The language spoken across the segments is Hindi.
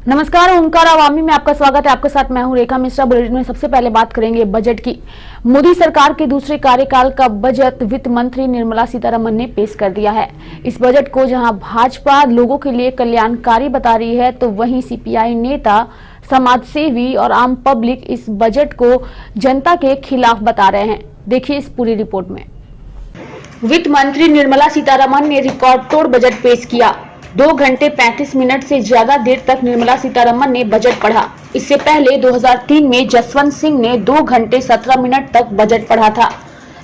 नमस्कार, ओंकार अवामी में आपका स्वागत है। आपके साथ मैं हूं रेखा मिश्रा। बुलेटिन में सबसे पहले बात करेंगे बजट की। मोदी सरकार के दूसरे कार्यकाल का बजट वित्त मंत्री निर्मला सीतारमण ने पेश कर दिया है। इस बजट को जहां भाजपा लोगों के लिए कल्याणकारी बता रही है, तो वहीं सीपीआई नेता, समाजसेवी और आम पब्लिक इस बजट को जनता के खिलाफ बता रहे हैं। देखिए इस पूरी रिपोर्ट में। वित्त मंत्री निर्मला सीतारमण ने रिकॉर्ड तोड़ बजट पेश किया। 2 घंटे 35 मिनट से ज्यादा देर तक निर्मला सीतारमण ने बजट पढ़ा। इससे पहले 2003 में जसवंत सिंह ने 2 घंटे 17 मिनट तक बजट पढ़ा था।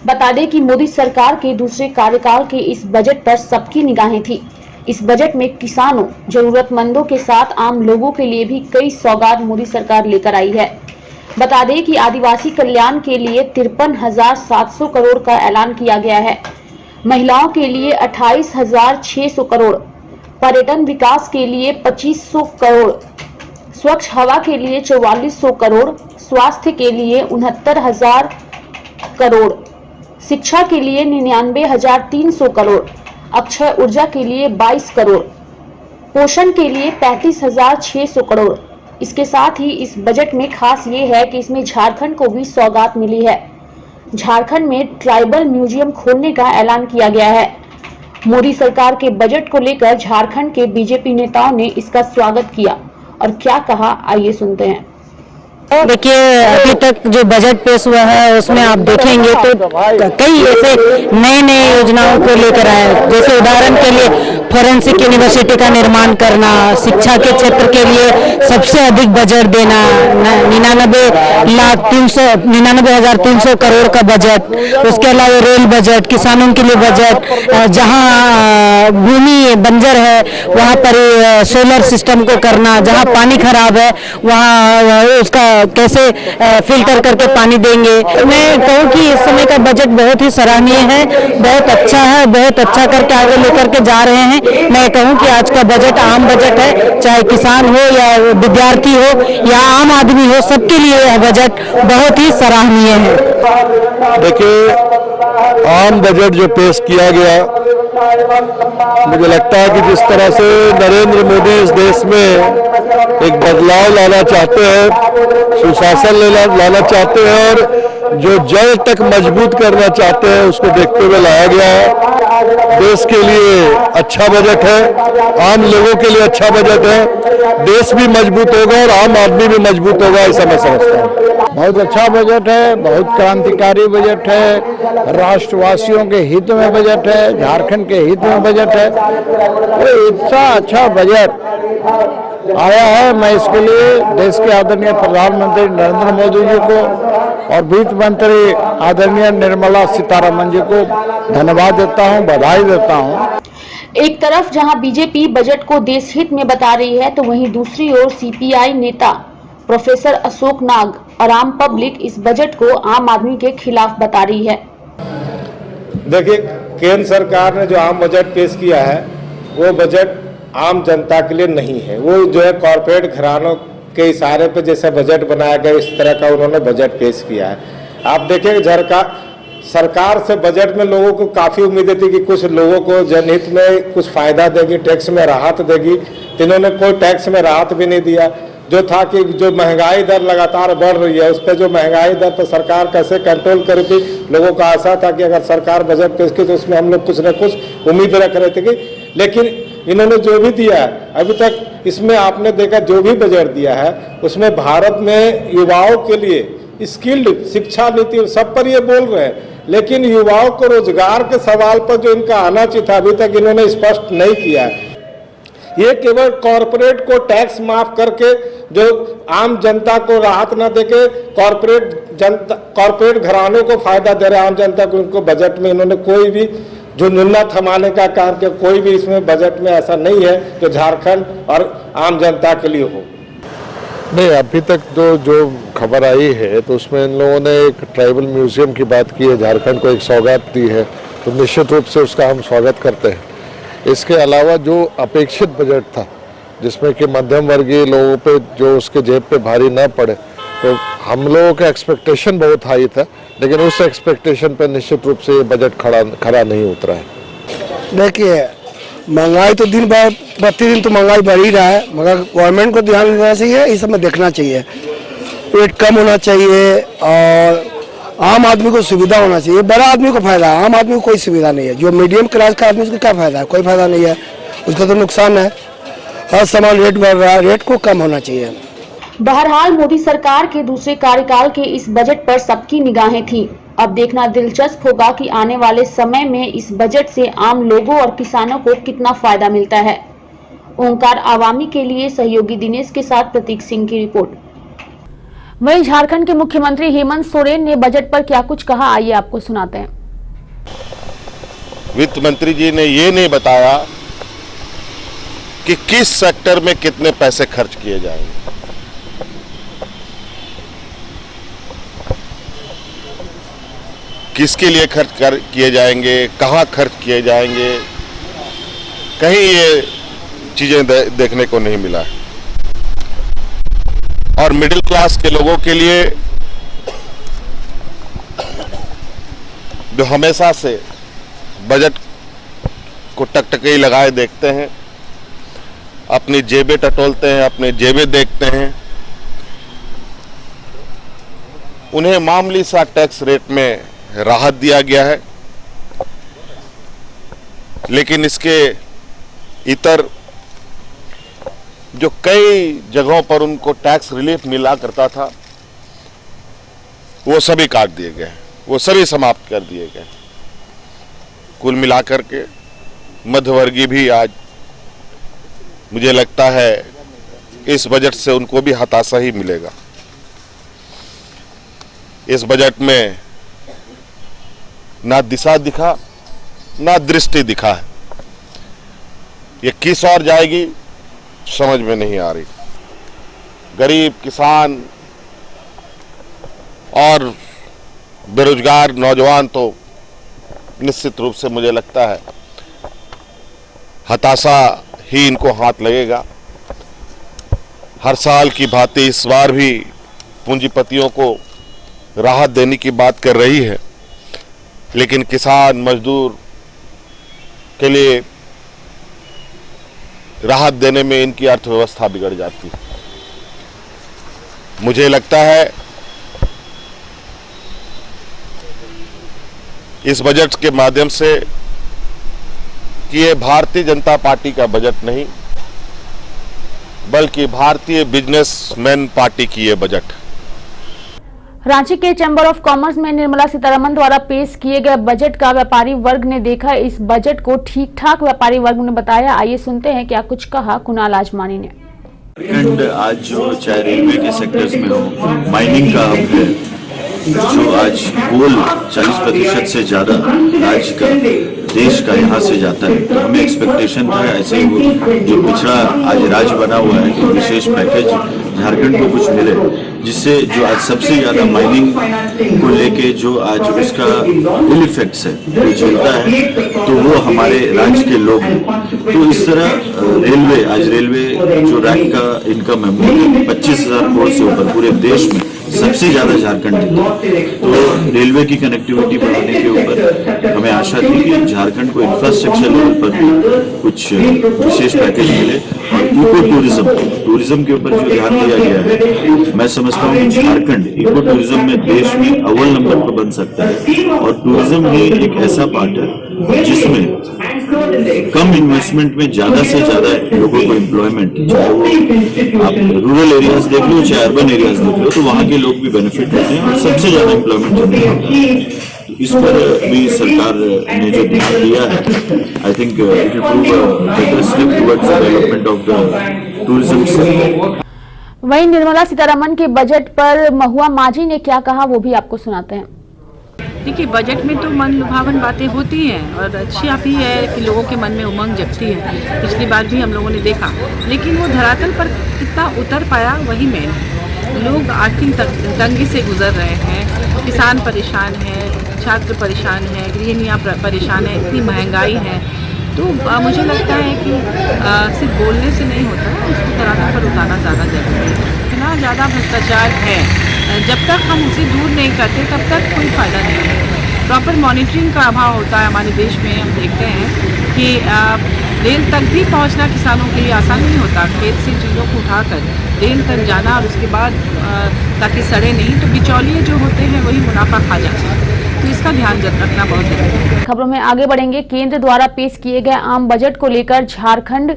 बता दें कि मोदी सरकार के दूसरे कार्यकाल के इस बजट पर सबकी निगाहें थी। इस बजट में किसानों, जरूरतमंदों के साथ आम लोगों के लिए भी कई सौगात मोदी सरकार लेकर आई है। बता दें कि आदिवासी कल्याण के लिए 53,700 करोड़ का ऐलान किया गया है। महिलाओं के लिए 28,600 करोड़, पर्यटन विकास के लिए 2500 करोड़, स्वच्छ हवा के लिए 4400 करोड़, स्वास्थ्य के लिए 69,000 करोड़, शिक्षा के लिए 99,300 करोड़, अक्षय ऊर्जा के लिए 22 करोड़, पोषण के लिए 35,600 करोड़। इसके साथ ही इस बजट में खास ये है कि इसमें झारखंड को भी सौगात मिली है। झारखंड में ट्राइबल म्यूजियम खोलने का ऐलान किया गया है। मोदी सरकार के बजट को लेकर झारखंड के बीजेपी नेताओं ने इसका स्वागत किया और क्या कहा, आइए सुनते हैं। देखिए, अभी तक जो बजट पेश हुआ है उसमें आप देखेंगे तो कई ऐसे नए योजनाओं को लेकर आए, जैसे उदाहरण के लिए फॉरेंसिक यूनिवर्सिटी का निर्माण करना, शिक्षा के क्षेत्र के लिए सबसे अधिक बजट देना, 99,300 करोड़ का बजट। उसके अलावा रेल बजट, किसानों के लिए बजट, जहां भूमि बंजर है वहां पर सोलर सिस्टम को करना, जहां पानी खराब है वहां उसका कैसे फिल्टर करके पानी देंगे। मैं कहूँ कि इस समय का बजट बहुत ही सराहनीय है, बहुत अच्छा है, बहुत अच्छा करके आगे लेकर के जा रहे हैं। मैं कहूँ कि आज का बजट आम बजट है, चाहे किसान हो या विद्यार्थी हो या आम आदमी हो, सबके लिए यह बजट बहुत ही सराहनीय है। देखिए, आम बजट जो पेश किया गया, मुझे लगता है कि जिस तरह से नरेंद्र मोदी इस देश में एक बदलाव लाना चाहते हैं, सुशासन लाना चाहते हैं और जो जड़ तक मजबूत करना चाहते हैं, उसको देखते हुए लाया गया है। देश के लिए अच्छा बजट है, आम लोगों के लिए अच्छा बजट है। देश भी मजबूत होगा और आम आदमी भी मजबूत होगा, ऐसा मैं समझता हूँ। बहुत अच्छा बजट है, बहुत क्रांतिकारी बजट है, राष्ट्रवासियों के हित में बजट है, झारखंड के हित में बजट है। तो इतना अच्छा बजट आया है, मैं इसके लिए देश के आदरणीय प्रधानमंत्री नरेंद्र मोदी जी को और वित्त मंत्री आदरणीय निर्मला सीतारमण जी को धन्यवाद देता हूं, बधाई देता हूं। एक तरफ जहां बीजेपी बजट को देश हित में बता रही है, तो वहीं दूसरी ओर सीपीआई नेता प्रोफेसर अशोक नाग और आम पब्लिक इस बजट को आम आदमी के खिलाफ बता रही है। देखिए, केंद्र सरकार ने जो आम बजट पेश किया है, वो बजट आम जनता के लिए नहीं है। वो जो है कॉरपोरेट घरानों के इशारे पे जैसा बजट बनाया गया, इस तरह का उन्होंने बजट पेश किया है। आप देखिए, सरकार से बजट में लोगों को काफ़ी उम्मीदें थी कि कुछ लोगों को जनहित में कुछ फ़ायदा देगी, टैक्स में राहत देगी, तो इन्होंने कोई टैक्स में राहत भी नहीं दिया। जो था कि जो महंगाई दर लगातार बढ़ रही है, उस पर जो महंगाई दर पर सरकार कैसे कंट्रोल करेगी, लोगों का आशा था कि अगर सरकार बजट पेश की तो उसमें हम लोग कुछ न कुछ उम्मीद रख रहे थे कि, लेकिन इन्होंने जो भी दिया है अभी तक, इसमें आपने देखा जो भी बजट दिया है उसमें भारत में युवाओं के लिए स्किल्ड शिक्षा नीति सब पर ये बोल रहे हैं, लेकिन युवाओं को रोजगार के सवाल पर जो इनका आना चाहिए था अभी तक इन्होंने स्पष्ट नहीं किया है। ये केवल कॉरपोरेट को टैक्स माफ करके जो आम जनता को राहत न देके कॉरपोरेट घरानों को फायदा दे रहे आम जनता को, उनको बजट में इन्होंने कोई भी जो नुन्ना थमाने का काम किया, कोई भी इसमें बजट में ऐसा नहीं है जो झारखंड और आम जनता के लिए हो। नहीं, अभी तक तो जो खबर आई है तो उसमें इन लोगों ने एक ट्राइबल म्यूजियम की बात की है, झारखंड को एक सौगात दी है, तो निश्चित रूप से उसका हम स्वागत करते हैं। इसके अलावा जो अपेक्षित बजट था, जिसमें कि मध्यम वर्गीय लोगों पे जो उसके जेब पे भारी ना पड़े, तो हम लोगों का एक्सपेक्टेशन बहुत हाई था, लेकिन उस एक्सपेक्टेशन पे निश्चित रूप से ये बजट खरा नहीं उतरा है। देखिए, महंगाई तो दिन भर प्रतिदिन तो महंगाई बढ़ ही रहा है, मगर गवर्नमेंट को ध्यान देना चाहिए, इस सब में देखना चाहिए, रेट कम होना चाहिए और आम आदमी को सुविधा होना चाहिए। बड़ा आदमी को फायदा है, आम आदमी को कोई सुविधा नहीं है। जो मीडियम क्लास का आदमी उसको क्या फायदा है? कोई फायदा नहीं है, उसका तो नुकसान है। हर सामान रेट बढ़ रहा है, रेट को कम होना चाहिए। बहरहाल मोदी सरकार के दूसरे कार्यकाल के इस बजट पर सबकी निगाहें थीं। अब देखना दिलचस्प होगा कि आने वाले समय में इस बजट से आम लोगों और किसानों को कितना फायदा मिलता है। ओंकार आवामी के लिए सहयोगी दिनेश के साथ प्रतीक सिंह की रिपोर्ट। वहीं झारखंड के मुख्यमंत्री हेमंत सोरेन ने बजट पर क्या कुछ कहा, आइए आपको सुनाते हैं। वित्त मंत्री जी ने ये नहीं बताया कि किस सेक्टर में कितने पैसे खर्च किए जाएंगे। किसके लिए खर्च किए जाएंगे, कहाँ खर्च किए जाएंगे, कहीं ये चीजें देखने को नहीं मिला है। और मिडिल क्लास के लोगों के लिए जो हमेशा से बजट को टकटकी लगाए देखते हैं, अपनी जेबें टटोलते हैं, अपनी जेबें देखते हैं, उन्हें मामूली सा टैक्स रेट में राहत दिया गया है। लेकिन इसके इतर जो कई जगहों पर उनको टैक्स रिलीफ मिला करता था, वो सभी काट दिए गए, वो सभी समाप्त कर दिए गए। कुल मिलाकर के मध्यवर्गीय भी आज मुझे लगता है इस बजट से उनको भी हताशा ही मिलेगा। इस बजट में ना दिशा दिखा, ना दृष्टि दिखा है। ये किस ओर जाएगी समझ में नहीं आ रही। गरीब, किसान और बेरोजगार नौजवान तो निश्चित रूप से मुझे लगता है हताशा ही इनको हाथ लगेगा। हर साल की भांति इस बार भी पूंजीपतियों को राहत देने की बात कर रही है, लेकिन किसान, मजदूर के लिए राहत देने में इनकी अर्थव्यवस्था बिगड़ जाती है। मुझे लगता है इस बजट के माध्यम से कि ये भारतीय जनता पार्टी का बजट नहीं, बल्कि भारतीय बिजनेसमैन पार्टी की ये बजट। रांची के चैम्बर ऑफ कॉमर्स में निर्मला सीतारमण द्वारा पेश किए गए बजट का व्यापारी वर्ग ने देखा। इस बजट को ठीक ठाक व्यापारी वर्ग ने बताया। आइए सुनते हैं क्या कुछ कहा कुणाल आजमानी ने। झारखंड आज जो चाहे रेलवे के सेक्टर्स में हो, माइनिंग का हब है, जो आज कोल 40% से ज्यादा राज्य का, देश का यहाँ से जाता है। तो हमें एक्सपेक्टेशन था ऐसे वो जो पिछड़ा आज राज्य बना हुआ है कि विशेष पैकेज झारखंड को कुछ मिले, जिससे जो आज सबसे ज्यादा माइनिंग को लेके जो आज उसका इल इफेक्ट्स है वो झेलता है, तो वो हमारे राज्य के लोग हैं। तो इस तरह रेलवे, आज रेलवे जो रैंक का इनकम है 25,000 करोड़ से ऊपर पूरे देश में सबसे ज्यादा झारखंड है। तो रेलवे की कनेक्टिविटी बढ़ाने के ऊपर हमें आशा थी कि झारखंड को इंफ्रास्ट्रक्चर लेवल पर भी कुछ विशेष पैकेज मिले। और इको टूरिज्म के ऊपर जो ध्यान दिया गया है, मैं समझता हूँ कि झारखंड इको टूरिज्म में देश में अव्वल नंबर पर बन सकता है। और टूरिज्म ही एक ऐसा पार्ट है जिसमें कम इन्वेस्टमेंट में ज्यादा से ज्यादा लोगों को एम्प्लॉयमेंट, चाहे वो आप रूरल एरियाज देख लो चाहे अर्बन एरियाज देख लो, तो वहाँ के लोग भी बेनिफिट होते हैं और सबसे ज्यादा एम्प्लॉयमेंट जनरेट होता है। इस पर भी सरकार ने जो ध्यान दिया है, I think it will prove a better step towards development of the tourism sector. वहीं निर्मला सीतारमण के बजट पर महुआ माझी ने क्या कहा वो भी आपको सुनाते हैं। देखिए, बजट में तो मन लुभावन बातें होती हैं और अच्छी भी है कि लोगों के मन में उमंग जगती है। पिछली बार भी हम लोगों ने देखा, लेकिन वो धरातल पर कितना उतर पाया वही मेन है। लोग आर्थिक तंगी से गुजर रहे हैं, किसान परेशान है, छात्र परेशान है, गृहिणियाँ परेशान है, इतनी महंगाई है। तो मुझे लगता है कि सिर्फ बोलने से नहीं होता है, उसको धरातल पर उतारना ज़्यादा जरूरी है। इतना ज़्यादा भ्रष्टाचार है, जब तक हम उसे दूर नहीं करते तब तक कोई फ़ायदा नहीं है। प्रॉपर मॉनिटरिंग का अभाव होता है हमारे देश में। हम देखते हैं कि रेल तक भी पहुंचना किसानों के लिए आसान नहीं होता। खेत से चीज़ों को उठाकर रेल तक जाना और उसके बाद ताकि सड़े नहीं, तो बिचौलिए जो होते हैं वही मुनाफा खा जाते हैं, तो इसका ध्यान रखना बहुत जरूरी है। खबरों में आगे बढ़ेंगे। केंद्र द्वारा पेश किए गए आम बजट को लेकर झारखंड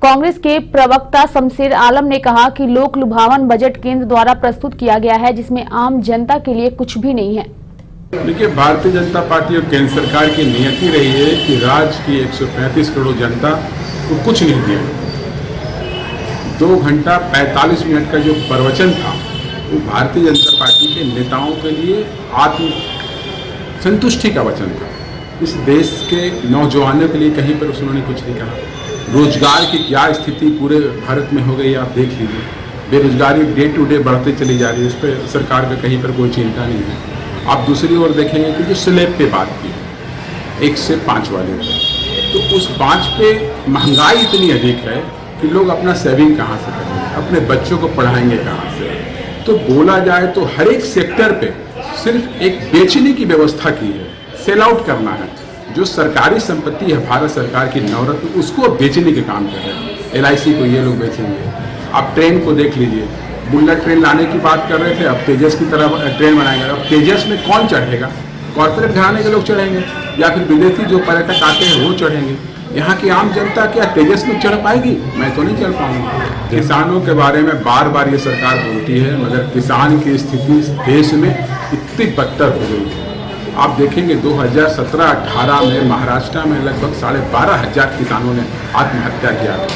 कांग्रेस के प्रवक्ता शमशेर आलम ने कहा कि लोक लुभावन बजट केंद्र द्वारा प्रस्तुत किया गया है, जिसमें आम जनता के लिए कुछ भी नहीं है। देखिए, भारतीय जनता पार्टी और केंद्र सरकार की नियति रही है कि राज्य की 135 करोड़ जनता को कुछ नहीं दिया। 2 घंटा 45 मिनट का जो प्रवचन था वो भारतीय जनता पार्टी के नेताओं के लिए आत्म संतुष्टि का वचन था। इस देश के नौजवानों के लिए कहीं पर उन्होंने कुछ नहीं कहा। रोजगार की क्या स्थिति पूरे भारत में हो गई आप देख लीजिए। बेरोजगारी डे टू डे बढ़ते चली जा रही है, उस पर सरकार का कहीं पर कोई चिंता नहीं है। आप दूसरी ओर देखेंगे कि जो स्लैब पे बात की 1 से 5 वाले, तो उस 5 पे महंगाई इतनी अधिक है कि लोग अपना सेविंग कहाँ से करेंगे, अपने बच्चों को पढ़ाएंगे कहाँ से। तो बोला जाए तो हर एक सेक्टर पे सिर्फ एक बेचने की व्यवस्था की है, सेल आउट करना है। जो सरकारी संपत्ति है भारत सरकार की नवरत्न, उसको बेचने के काम कर रहे हैं। LIC को ये लोग बेचेंगे। आप ट्रेन को देख लीजिए, बुलेट ट्रेन लाने की बात कर रहे थे, अब तेजस की तरह ट्रेन बनाएंगे। अब तेजस में कौन चढ़ेगा? कॉर्पोरेट घराने के लोग चढ़ेंगे या फिर विदेशी जो पर्यटक आते हैं वो चढ़ेंगे। यहाँ की आम जनता क्या तेजस में चढ़ पाएगी? मैं तो नहीं चढ़ पाऊंगा। किसानों के बारे में बार बार ये सरकार बोलती है, मगर किसान की स्थिति देश में इतनी बदतर हो गई है। आप देखेंगे 2017-18 में महाराष्ट्र में लगभग 12,500 किसानों ने आत्महत्या किया था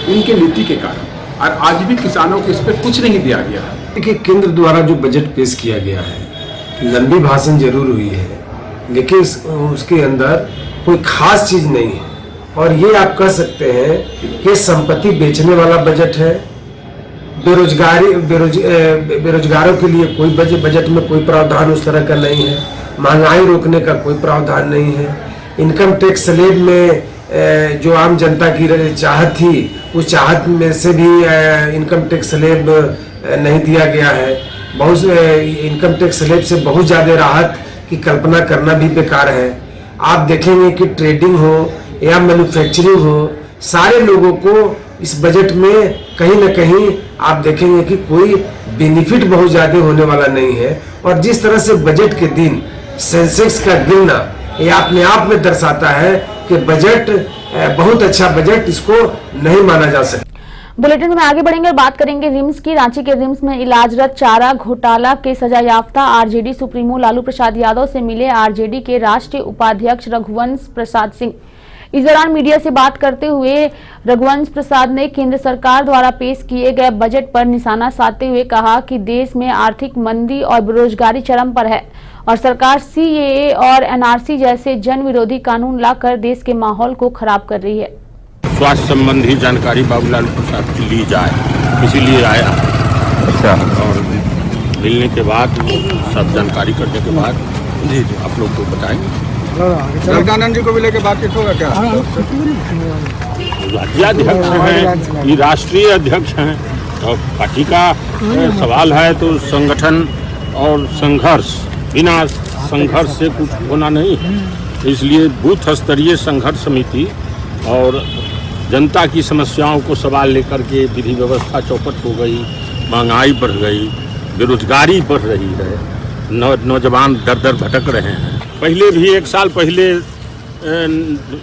इनके नीति के कारण, और आज भी किसानों को इस पर कुछ नहीं दिया गया है। देखिए, केंद्र द्वारा जो बजट पेश किया गया है, लंबी भाषण जरूर हुई है, लेकिन उसके अंदर कोई खास चीज नहीं है। और ये आप कह सकते हैं कि संपत्ति बेचने वाला बजट है। बेरोजगारों के लिए कोई बजट में कोई प्रावधान उस तरह का नहीं है। महंगाई रोकने का कोई प्रावधान नहीं है। इनकम टैक्स स्लैब में जो आम जनता की चाहत थी, उस चाहत में से भी इनकम टैक्स स्लैब नहीं दिया गया है। बहुत इनकम टैक्स स्लैब से बहुत ज़्यादा राहत की कल्पना करना भी बेकार है। आप देखेंगे कि ट्रेडिंग हो या मैन्युफैक्चरिंग हो, सारे लोगों को इस बजट में कहीं न कहीं आप देखेंगे कि कोई बेनिफिट बहुत ज़्यादा होने वाला नहीं है। और जिस तरह से बजट के दिन सेंसेक्स का गिरना, ये अपने आप में दर्शाता है कि बजट बहुत अच्छा बजट इसको नहीं माना जा सकता। बुलेटिन में आगे बढ़ेंगे और बात करेंगे रिम्स की। रांची के रिम्स में इलाजरत चारा घोटाला के सजायाफ्ता आरजेडी सुप्रीमो लालू प्रसाद यादव से मिले आरजेडी के राष्ट्रीय उपाध्यक्ष रघुवंश प्रसाद सिंह। इस दौरान मीडिया से बात करते हुए रघुवंश प्रसाद ने केंद्र सरकार द्वारा पेश किए गए बजट पर निशाना साधते हुए कहा कि देश में आर्थिक मंदी और बेरोजगारी चरम पर है और सरकार CAA और NRC जैसे जन विरोधी कानून लाकर देश के माहौल को खराब कर रही है। स्वास्थ्य संबंधी जानकारी बाबूलाल प्रसाद की ली जाए, इसीलिए आया। अच्छा। और मिलने के बाद सब जानकारी करने के बाद जी आप लोग को बताएंगे। जगदानंद जी को भी लेके बातचीत होगा क्या? राज्याध्यक्ष हैं, ये राष्ट्रीय अध्यक्ष हैं और पार्टी का सवाल है तो संगठन और संघर्ष, बिना संघर्ष से कुछ होना नहीं है। इसलिए बूथ स्तरीय संघर्ष समिति और जनता की समस्याओं को सवाल लेकर के विधि व्यवस्था चौपट हो गई, महंगाई बढ़ गई, बेरोजगारी बढ़ रही है, नौजवान दर दर भटक रहे हैं। पहले भी 1 साल पहले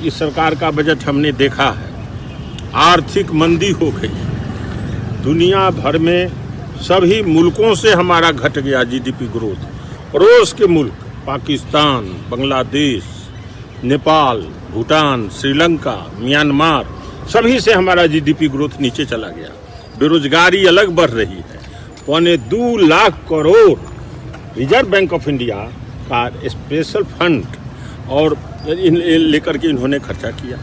इस सरकार का बजट हमने देखा है। आर्थिक मंदी हो गई, दुनिया भर में सभी मुल्कों से हमारा घट गया GDP ग्रोथ। पड़ोस के मुल्क पाकिस्तान, बांग्लादेश, नेपाल, भूटान, श्रीलंका, म्यांमार, सभी से हमारा GDP ग्रोथ नीचे चला गया। बेरोजगारी अलग बढ़ रही है। 2.25 lakh crore reserve bank of India का स्पेशल फंड और लेकर के इन्होंने खर्चा किया।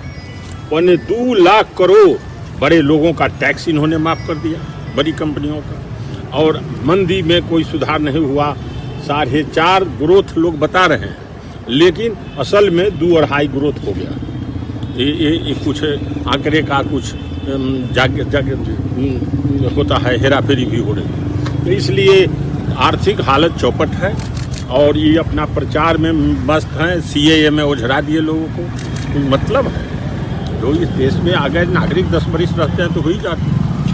2.25 लाख करोड़ बड़े लोगों का टैक्स इन्होंने माफ़ कर दिया, बड़ी कंपनियों का। और मंदी में कोई सुधार नहीं हुआ। 4.5 ग्रोथ लोग बता रहे हैं, लेकिन असल में 2.5 ग्रोथ हो गया। ये कुछ आंकड़े का कुछ होता है, हेरा फेरी भी हो रही। तो इसलिए आर्थिक हालत चौपट है और ये अपना प्रचार में मस्त हैं। CAA में उझरा दिए लोगों को, कोई मतलब है? जो इस देश में अगर नागरिक 10 वरिष्ठ रहते हैं तो हो ही जाते,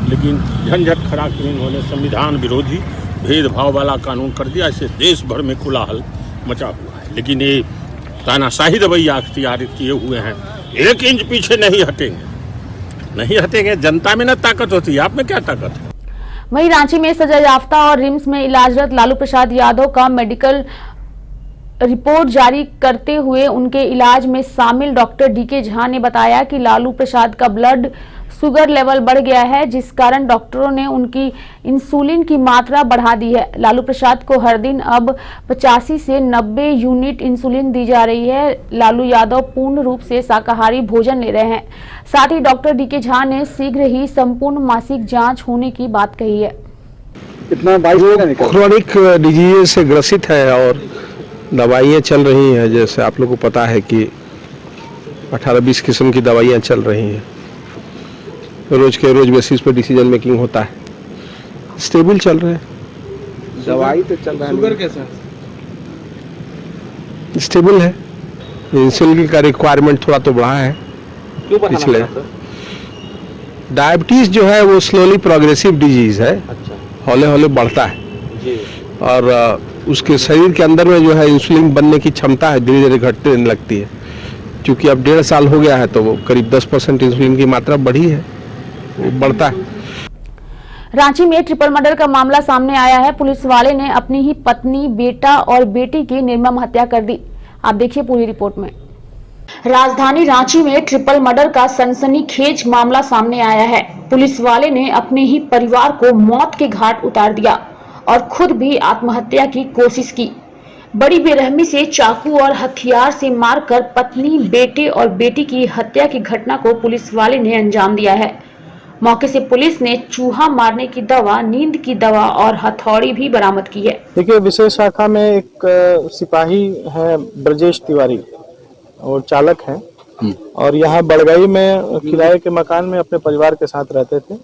लेकिन झंझट खड़ा किए इन्होंने संविधान विरोधी भेदभाव वाला कानून कर दिया। इससे देश भर में कोलाहल मचा हुआ है। लेकिन ये तानाशाही रवैया अख्तियार किए हुए हैं, 1 इंच पीछे नहीं हटेंगे। जनता में ना ताकत होती है, आप में क्या ताकत है? वहीं रांची में सजा याफ्ता और रिम्स में इलाजरत लालू प्रसाद यादव का मेडिकल रिपोर्ट जारी करते हुए उनके इलाज में शामिल डॉक्टर डीके झा ने बताया कि लालू प्रसाद का ब्लड शुगर लेवल बढ़ गया है, जिस कारण डॉक्टरों ने उनकी इंसुलिन की मात्रा बढ़ा दी है। लालू प्रसाद को हर दिन अब 85 से 90 यूनिट इंसुलिन दी जा रही है। लालू यादव पूर्ण रूप से शाकाहारी भोजन ले रहे हैं। साथ ही डॉक्टर डीके झा ने शीघ्र ही संपूर्ण मासिक जांच होने की बात कही है। क्रोनिक डिजीज से ग्रसित है और दवाइयाँ चल रही हैं। जैसे आप लोगों को पता है कि 18-20 किस्म की दवाइयाँ चल रही हैं। रोज के रोज बेसिस पे डिसीजन मेकिंग होता है। स्टेबल चल रहे हैं, दवाई तो चल रहा है। शुगर कैसा स्टेबल है। इंसुलिन का रिक्वायरमेंट थोड़ा तो बढ़ा है पिछले। डायबिटीज जो है वो स्लोली प्रोग्रेसिव डिजीज है। हौले हौले बढ़ता है और उसके शरीर के अंदर में जो है इंसुलिन बनने की क्षमता है धीरे धीरे घटने लगती है। क्योंकि अब 1.5 साल हो गया है तो वो करीब 10% इंसुलिन की मात्रा बढ़ी है, वो बढ़ता है। रांची में ट्रिपल मर्डर का मामला सामने आया है। पुलिस वाले ने अपनी ही पत्नी, बेटा और बेटी की निर्मम हत्या कर दी। आप देखिए पूरी रिपोर्ट में। राजधानी रांची में ट्रिपल मर्डर का सनसनीखेज मामला सामने आया है। पुलिस वाले ने अपने ही परिवार को मौत के घाट उतार दिया और खुद भी आत्महत्या की कोशिश की। बड़ी बेरहमी से चाकू और हथियार से मारकर पत्नी, बेटे और बेटी की हत्या की घटना को पुलिस वाले ने अंजाम दिया है। मौके से पुलिस ने चूहा मारने की दवा, नींद की दवा और हथौड़ी भी बरामद की है। देखिए, विशेष शाखा में एक सिपाही है ब्रजेश तिवारी और चालक हैं और यहाँ बड़गई में किराए के मकान में अपने परिवार के साथ रहते थे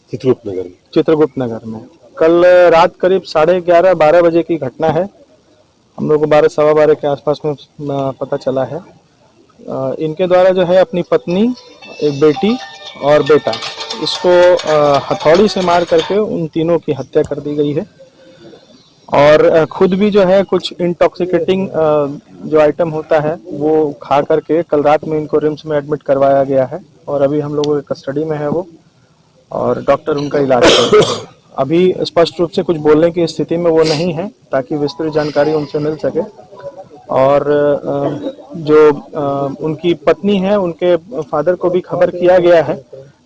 चित्रगुप्त नगर में। कल रात करीब 11:30-12 बजे की घटना है। हम लोग को 12-12:15 के आसपास में पता चला है। इनके द्वारा जो है अपनी पत्नी, एक बेटी और बेटा, इसको हथौड़ी से मार करके उन तीनों की हत्या कर दी गई है और खुद भी जो है कुछ इंटॉक्सिकेटिंग जो आइटम होता है वो खा करके कल रात में इनको रिम्स में एडमिट करवाया गया है और अभी हम लोगों के कस्टडी में है वो और डॉक्टर उनका इलाज कर रहे हैं। अभी स्पष्ट रूप से कुछ बोलने की स्थिति में वो नहीं है ताकि विस्तृत जानकारी उनसे मिल सके। और जो उनकी पत्नी है, उनके फादर को भी खबर किया गया है,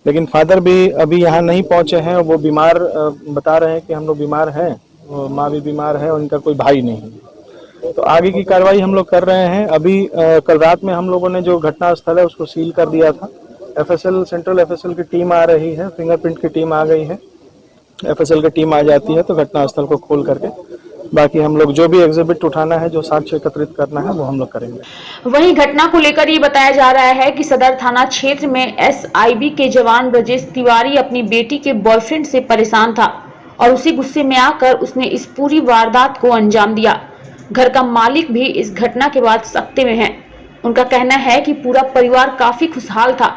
लेकिन फादर भी अभी यहाँ नहीं पहुंचे हैं। वो बीमार बता रहे हैं कि हम लोग बीमार हैं, माँ भी बीमार है और उनका कोई भाई नहीं है। तो आगे की कार्रवाई हम लोग कर रहे हैं। अभी कल रात में हम लोगों ने जो घटना स्थल है उसको सील कर दिया था। एफएसएल, सेंट्रल एफएसएल की टीम आ रही है, फिंगरप्रिंट की टीम आ गई है। एफएसएल की टीम आ जाती है तो घटना स्थल को खोल करके बाकी हम लोग जो भी एग्जिबिट उठाना है, जो साक्ष्य एकत्रित करना है, वो हम लोग करेंगे। वहीं घटना को लेकर ये बताया जा रहा है कि सदर थाना क्षेत्र में एसआईबी के जवान ब्रजेश तिवारी अपनी बेटी के बॉयफ्रेंड से परेशान था और उसी गुस्से में आकर उसने इस पूरी वारदात को अंजाम दिया। घर का मालिक भी इस घटना के बाद सख्ते में है। उनका कहना है कि पूरा परिवार काफी खुशहाल था।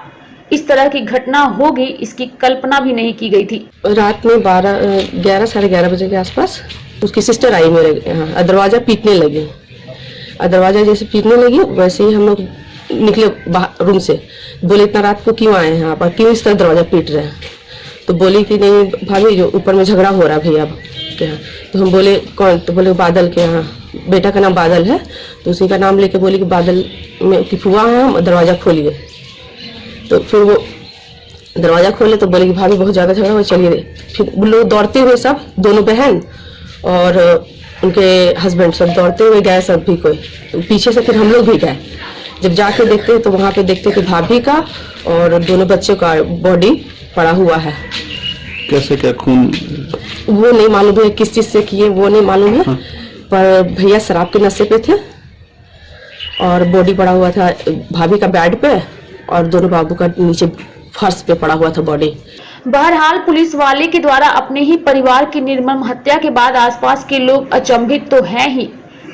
इस तरह की घटना होगी इसकी कल्पना भी नहीं की गई थी। रात में 11 साढ़े 11 बजे के आसपास उसकी सिस्टर आई मेरे यहाँ, दरवाजा पीटने लगी। दरवाजा जैसे पीटने लगी वैसे ही हम लोग निकले रूम से। बोले इतना रात को क्यों आए हैं आप, क्यों इस तरह दरवाजा पीट रहे हैं? तो बोली कि नहीं भाभी, जो ऊपर में झगड़ा हो रहा है भैया के यहाँ। तो हम बोले कौन? तो बोले बादल के यहाँ, बेटा का नाम बादल है। तो उसी का नाम लेके बोली कि बादल में की फुआ है, हम दरवाजा खोलिए। तो फिर वो दरवाजा खोले तो बोले कि भाभी बहुत ज़्यादा झगड़ा हुआ, चलिए। फिर वो लोग दौड़ते हुए, सब दोनों बहन और उनके हस्बैंड सब दौड़ते हुए गए, सब भी कोई तो पीछे से। फिर हम लोग भी गए। जब जाके देखते तो वहाँ पे देखते कि भाभी का और दोनों बच्चों का बॉडी पड़ा हुआ है। कैसे, क्या खून? वो नहीं मालूम है किस चीज़ से किए, वो नहीं मालूम है, पर भैया शराब के नशे पे थे और बॉडी पड़ा हुआ था भाभी का बेड पे और दोनों बाबू का नीचे फर्श पे पड़ा हुआ था बॉडी। बहरहाल पुलिस वाले के द्वारा अपने ही परिवार की निर्मम हत्या के बाद आसपास के लोग अचंभित तो हैं ही,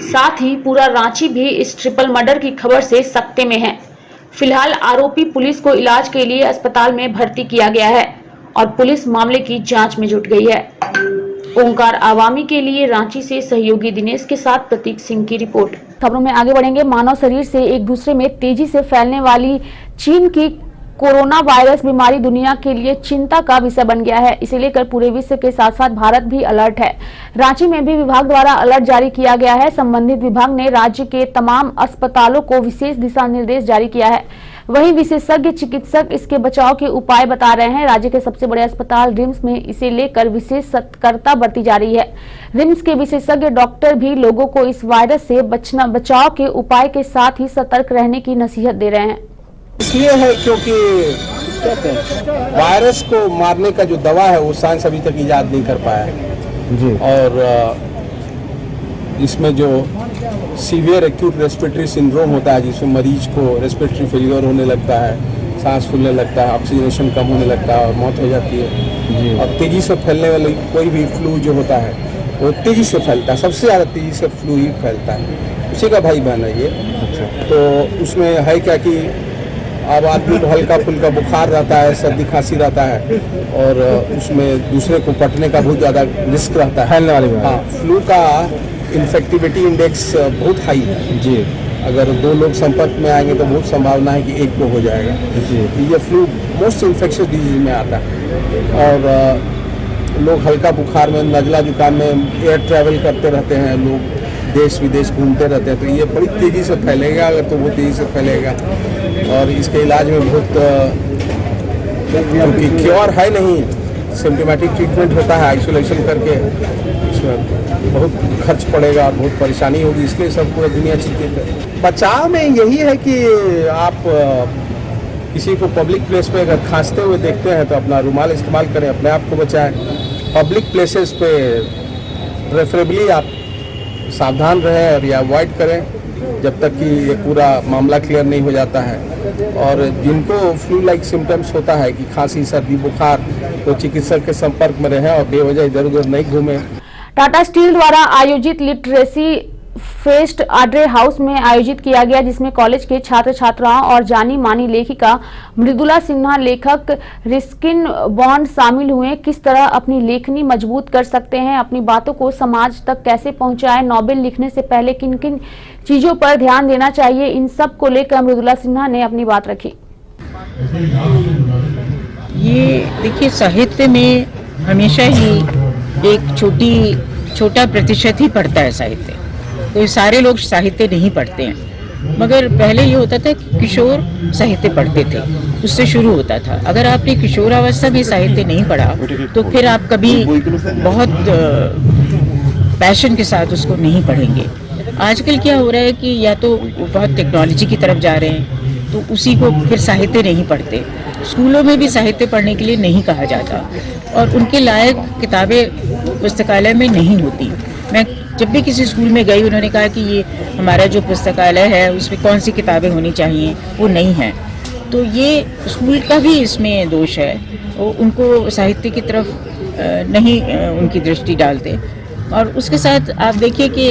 साथ ही पूरा रांची भी इस ट्रिपल मर्डर की खबर से सख्ते में है। फिलहाल आरोपी पुलिस को इलाज के लिए अस्पताल में भर्ती किया गया है और पुलिस मामले की जांच में जुट गई है। ओंकार आवामी के लिए रांची से सहयोगी दिनेश के साथ प्रतीक सिंह की रिपोर्ट। खबरों में आगे बढ़ेंगे। मानव शरीर से एक दूसरे में तेजी से फैलने वाली चीन की कोरोना वायरस बीमारी दुनिया के लिए चिंता का विषय बन गया है। इसे लेकर पूरे विश्व के साथ साथ भारत भी अलर्ट है। रांची में भी विभाग द्वारा अलर्ट जारी किया गया है। संबंधित विभाग ने राज्य के तमाम अस्पतालों को विशेष दिशा निर्देश जारी किया है। वहीं विशेषज्ञ चिकित्सक इसके बचाव के उपाय बता रहे हैं। राज्य के सबसे बड़े अस्पताल रिम्स में इसे लेकर विशेष सतर्कता बरती जा रही है। रिम्स के विशेषज्ञ डॉक्टर भी लोगों को इस वायरस से बचाव के उपाय के साथ ही सतर्क रहने की नसीहत दे रहे हैं। इसलिए है क्योंकि वायरस को मारने का जो दवा है वो साइंस अभी तक इजाद नहीं कर पाया है जी। और इसमें जो सीवियर एक्यूट रेस्पिरेटरी सिंड्रोम होता है, जिसमें मरीज को रेस्पिरेटरी फेलियर होने लगता है, सांस फूलने लगता है, ऑक्सीजनेशन कम होने लगता है और मौत हो जाती है जी। और तेजी से फैलने वाली कोई भी फ्लू जो होता है वो तेजी से फैलता है, सबसे ज़्यादा तेजी से फ्लू ही फैलता है, उसी का भाई बहन है ये। तो उसमें है क्या कि अब आदमी को हल्का फुल्का बुखार रहता है, सर्दी खांसी रहता है और उसमें दूसरे को कटने का बहुत ज़्यादा रिस्क रहता है फैलने वाली। हाँ, फ्लू का इन्फेक्टिविटी इंडेक्स बहुत हाई है जी। अगर दो लोग संपर्क में आएंगे तो बहुत संभावना है कि एक को हो जाएगा जी। ये फ्लू मोस्ट इन्फेक्शियस डिजीज में आता है और लोग हल्का बुखार में, नजला जुकाम में एयर ट्रैवल करते रहते हैं, लोग देश विदेश घूमते रहते हैं, तो ये बड़ी तेज़ी से फैलेगा। अगर तो बहुत तेज़ी से फैलेगा और इसके इलाज में बहुत क्योंकि क्योर है नहीं, सिम्टोमेटिक ट्रीटमेंट होता है आइसोलेशन करके, इसमें बहुत खर्च पड़ेगा और बहुत परेशानी होगी, इसलिए सब पूरा दुनिया चिंतित है। बचाव में यही है कि आप किसी को पब्लिक प्लेस पे अगर खांसते हुए देखते हैं तो अपना रुमाल इस्तेमाल करें, अपने आप को बचाएं। पब्लिक प्लेसेस पे प्रेफरेबली आप सावधान रहें और या अवॉइड करें जब तक कि ये पूरा मामला क्लियर नहीं हो जाता है। और जिनको फ्लू लाइक सिम्टम्स होता है कि खांसी, सर्दी, बुखार, तो चिकित्सक के संपर्क में रहें और बेवजह इधर उधर नहीं घूमें। टाटा स्टील द्वारा आयोजित लिटरेसी फेस्ट आड्रे हाउस में आयोजित किया गया, जिसमें कॉलेज के छात्र छात्राओं और जानी मानी लेखिका मृदुला सिन्हा, लेखक रिस्किन बॉन्ड शामिल हुए। किस तरह अपनी लेखनी मजबूत कर सकते हैं, अपनी बातों को समाज तक कैसे पहुंचाएं, नॉवेल लिखने से पहले किन किन चीजों पर ध्यान देना चाहिए, इन सब को लेकर मृदुला सिन्हा ने अपनी बात रखी। ये देखिए, साहित्य में हमेशा ही एक छोटा प्रतिशत ही पढ़ता है साहित्य, तो सारे लोग साहित्य नहीं पढ़ते हैं। मगर पहले ये होता था कि किशोर साहित्य पढ़ते थे, उससे शुरू होता था। अगर आपने किशोरावस्था में साहित्य नहीं पढ़ा तो फिर आप कभी बहुत पैशन के साथ उसको नहीं पढ़ेंगे। आजकल क्या हो रहा है कि या तो बहुत टेक्नोलॉजी की तरफ जा रहे हैं तो उसी को फिर साहित्य नहीं पढ़ते। स्कूलों में भी साहित्य पढ़ने के लिए नहीं कहा जाता और उनके लायक किताबें पुस्तकालय में नहीं होती। मैं जब भी किसी स्कूल में गई, उन्होंने कहा कि ये हमारा जो पुस्तकालय है उसमें कौन सी किताबें होनी चाहिए, वो नहीं है। तो ये स्कूल का भी इसमें दोष है, वो उनको साहित्य की तरफ नहीं उनकी दृष्टि डालते। और उसके साथ आप देखिए कि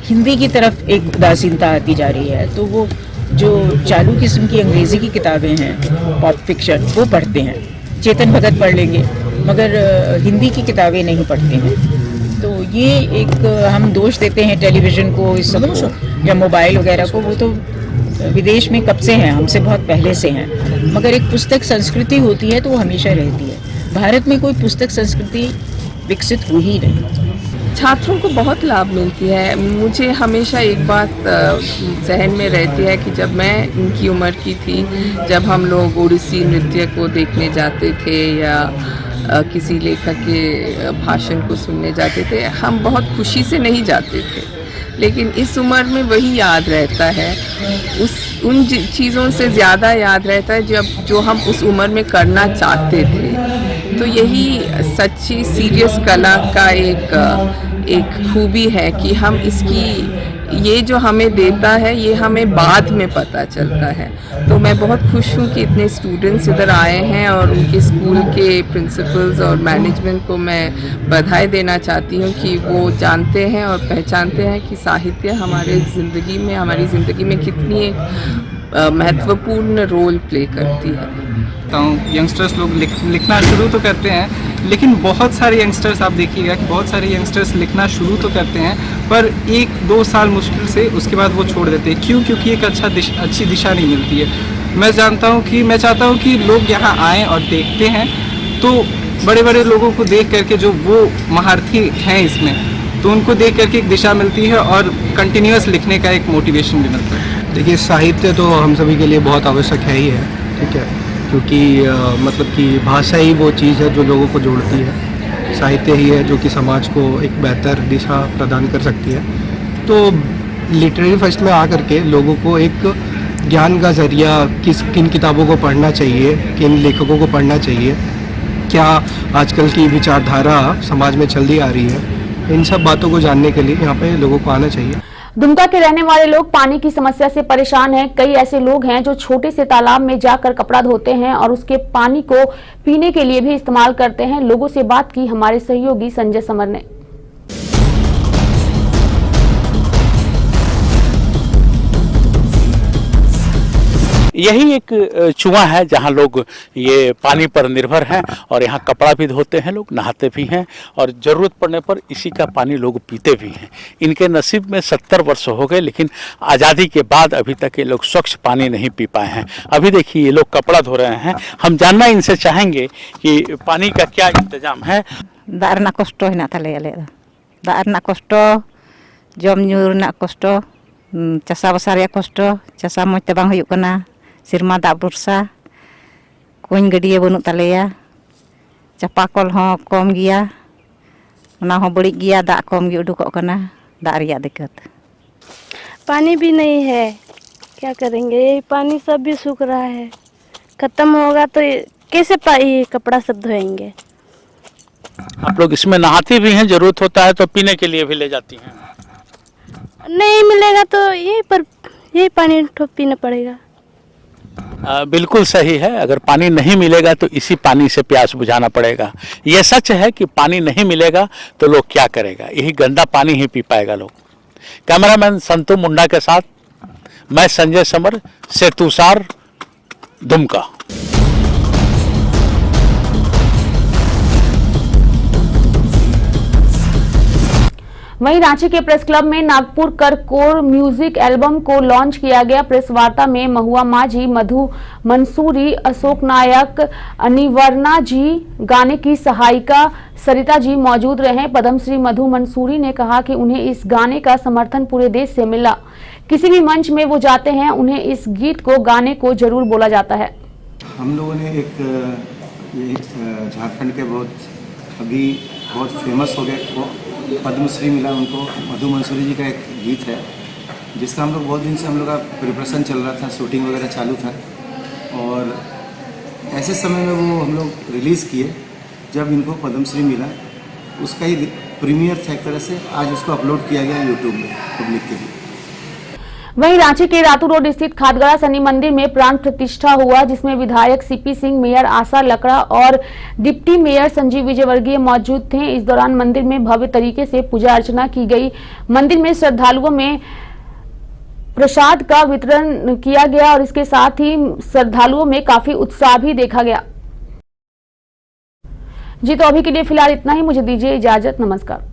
हिंदी की तरफ एक उदासीनता आती जा रही है, तो वो जो चालू किस्म की अंग्रेज़ी की किताबें हैं, पॉप फिक्शन, वो पढ़ते हैं। चेतन भगत पढ़ लेंगे मगर हिंदी की किताबें नहीं पढ़ते हैं। तो ये एक हम दोष देते हैं टेलीविज़न को, इस सब को, या मोबाइल वगैरह को। वो तो विदेश में कब से हैं, हमसे बहुत पहले से हैं। मगर एक पुस्तक संस्कृति होती है तो वो हमेशा रहती है। भारत में कोई पुस्तक संस्कृति विकसित हुई नहीं। छात्रों को बहुत लाभ मिलती है। मुझे हमेशा एक बात जहन में रहती है कि जब मैं उनकी उम्र की थी, जब हम लोग ओडिसी नृत्य को देखने जाते थे या किसी लेखक के भाषण को सुनने जाते थे, हम बहुत खुशी से नहीं जाते थे। लेकिन इस उम्र में वही याद रहता है, उन चीज़ों से ज़्यादा याद रहता है जो हम उस उम्र में करना चाहते थे। तो यही सच्ची सीरियस कला का एक खूबी है कि हम ये जो हमें देता है ये हमें बाद में पता चलता है। तो मैं बहुत खुश हूँ कि इतने स्टूडेंट्स इधर आए हैं और उनके स्कूल के प्रिंसिपल्स और मैनेजमेंट को मैं बधाई देना चाहती हूँ कि वो जानते हैं और पहचानते हैं कि साहित्य हमारी ज़िंदगी में कितनी एक महत्वपूर्ण रोल प्ले करती है। यंगस्टर्स लोग लिखना शुरू तो करते हैं, लेकिन बहुत सारे यंगस्टर्स आप देखिएगा कि बहुत सारे यंगस्टर्स लिखना शुरू तो करते हैं पर 1-2 साल मुश्किल से उसके बाद वो छोड़ देते हैं। क्यों? क्योंकि एक अच्छी दिशा नहीं मिलती है। मैं चाहता हूँ कि लोग यहाँ आएँ और देखते हैं तो बड़े बड़े लोगों को देख करके जो वो महारथी हैं इसमें, तो उनको देख करके एक दिशा मिलती है और कंटिन्यूअस लिखने का एक मोटिवेशन भी मिलता है। देखिए, साहित्य तो हम सभी के लिए बहुत आवश्यक है ही है, ठीक है, क्योंकि मतलब कि भाषा ही वो चीज़ है जो लोगों को जोड़ती है। साहित्य ही है जो कि समाज को एक बेहतर दिशा प्रदान कर सकती है। तो लिटरेरी फेस्ट में आकर के लोगों को एक ज्ञान का जरिया किन किताबों को पढ़ना चाहिए, किन लेखकों को पढ़ना चाहिए, क्या आजकल की विचारधारा समाज में चलती आ रही है, इन सब बातों को जानने के लिए यहाँ पे लोगों को आना चाहिए। दुमका के रहने वाले लोग पानी की समस्या से परेशान हैं। कई ऐसे लोग हैं जो छोटे से तालाब में जाकर कपड़ा धोते हैं और उसके पानी को पीने के लिए भी इस्तेमाल करते हैं। लोगों से बात की हमारे सहयोगी संजय समर ने। यही एक कुआं है जहां लोग ये पानी पर निर्भर हैं और यहाँ कपड़ा भी धोते हैं, लोग नहाते भी हैं और ज़रूरत पड़ने पर इसी का पानी लोग पीते भी हैं। इनके नसीब में 70 वर्ष हो गए, लेकिन आज़ादी के बाद अभी तक ये लोग स्वच्छ पानी नहीं पी पाए हैं। अभी देखिए ये लोग कपड़ा धो रहे हैं। हम जानना इनसे चाहेंगे कि पानी का क्या इंतजाम है। दाग रना कष्ट हेना ताले आले दाग रना कष्ट, जम ᱧᱩ रना कष्ट, चासा बासा रे कष्ट, चासा मज ते बांग हुयुग कना, सिरमा दाग बरसा, कुंज गडिया बनुग तालेया, चापाकल हों कम गिया, ओना हों बड़िग गिया, दाग कम गे उडुकोग कना, दाग रियाग दिक्कत। पानी भी नहीं है, क्या करेंगे? ये पानी सब भी सूख रहा है, खत्म होगा तो कैसे कपड़ा सब धोएंगे? आप लोग इसमें नहाती भी हैं, जरूरत होता है तो पीने के लिए भी ले जाती हैं? नहीं मिलेगा तो यही पानी पीना पड़ेगा। बिल्कुल सही है, अगर पानी नहीं मिलेगा तो इसी पानी से प्यास बुझाना पड़ेगा। यह सच है कि पानी नहीं मिलेगा तो लोग क्या करेगा, यही गंदा पानी ही पी पाएगा लोग। कैमरामैन संतू मुंडा के साथ मैं संजय समर, सेतुसार, दुमका। वहीं रांची के प्रेस क्लब में नागपुर कर कोर म्यूजिक एल्बम को लॉन्च किया गया। प्रेस वार्ता में महुआ माझी, मधु मंसूरी, अशोक नायक, अनिवर्णा जी, गाने की सहायिका सरिता जी मौजूद रहे। पद्मश्री मधु मंसूरी ने कहा कि उन्हें इस गाने का समर्थन पूरे देश से मिला। किसी भी मंच में वो जाते हैं, उन्हें इस गीत को गाने को जरूर बोला जाता है। हम लोगों ने एक झारखंड के अभी बहुत फेमस हो गए, पद्मश्री मिला उनको, मधु मंसूरी जी का एक गीत है जिसका हम लोग बहुत दिन से हम लोग का प्रिपरेशन चल रहा था, शूटिंग वगैरह चालू था और ऐसे समय में वो हम लोग रिलीज़ किए जब इनको पद्मश्री मिला। उसका ही प्रीमियर था एक तरह से, आज उसको अपलोड किया गया यूट्यूब में पब्लिक के लिए। वहीं रांची के रातू रोड स्थित खादगड़ा शनि मंदिर में प्राण प्रतिष्ठा हुआ, जिसमें विधायक सीपी सिंह, मेयर आशा लकड़ा और डिप्टी मेयर संजीव विजयवर्गीय मौजूद थे। इस दौरान मंदिर में भव्य तरीके से पूजा अर्चना की गई। मंदिर में श्रद्धालुओं में प्रसाद का वितरण किया गया और इसके साथ ही श्रद्धालुओं में काफी उत्साह भी देखा गया। जी तो अभी के लिए फिलहाल इतना ही, मुझे दीजिए इजाजत, नमस्कार।